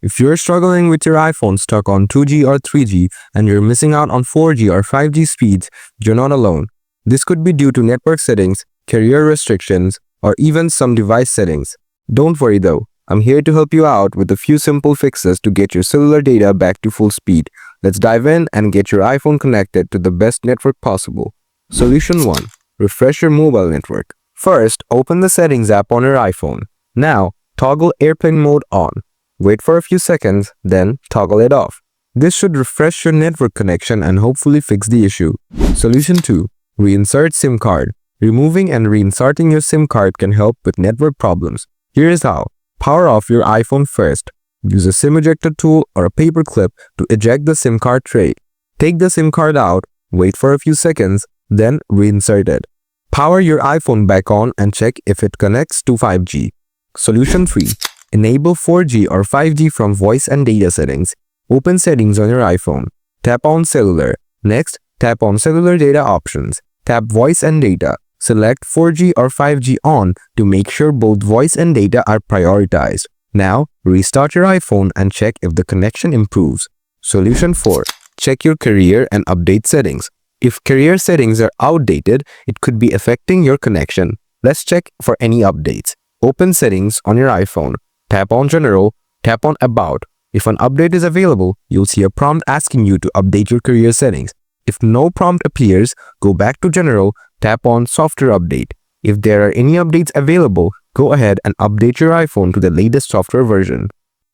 If you're struggling with your iPhone stuck on 2G or 3G and you're missing out on 4G or 5G speeds, you're not alone. This could be due to network settings, carrier restrictions, or even some device settings. Don't worry though, I'm here to help you out with a few simple fixes to get your cellular data back to full speed. Let's dive in and get your iPhone connected to the best network possible. Solution 1. Refresh your mobile network. First, open the Settings app on your iPhone. Now, toggle airplane mode on. Wait for a few seconds, then toggle it off. This should refresh your network connection and hopefully fix the issue. Solution 2. Reinsert SIM card. Removing and reinserting your SIM card can help with network problems. Here is how. Power off your iPhone first. Use a SIM ejector tool or a paper clip to eject the SIM card tray. Take the SIM card out, wait for a few seconds, then reinsert it. Power your iPhone back on and check if it connects to 5G. Solution 3. Enable 4G or 5G from voice and data settings. Open Settings on your iPhone. Tap on Cellular. Next, tap on Cellular Data Options. Tap Voice and Data. Select 4G or 5G on to make sure both voice and data are prioritized. Now, restart your iPhone and check if the connection improves. Solution 4. Check your carrier and update settings. If carrier settings are outdated, it could be affecting your connection. Let's check for any updates. Open Settings on your iPhone. Tap on General. Tap on About. If an update is available, you'll see a prompt asking you to update your carrier settings. If no prompt appears, go back to General. Tap on Software Update. If there are any updates available, go ahead and update your iPhone to the latest software version.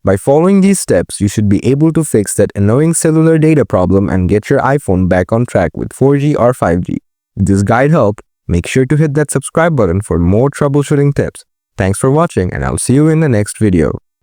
By following these steps, you should be able to fix that annoying cellular data problem and get your iPhone back on track with 4G or 5G. If this guide helped, make sure to hit that subscribe button for more troubleshooting tips. Thanks for watching, and I'll see you in the next video.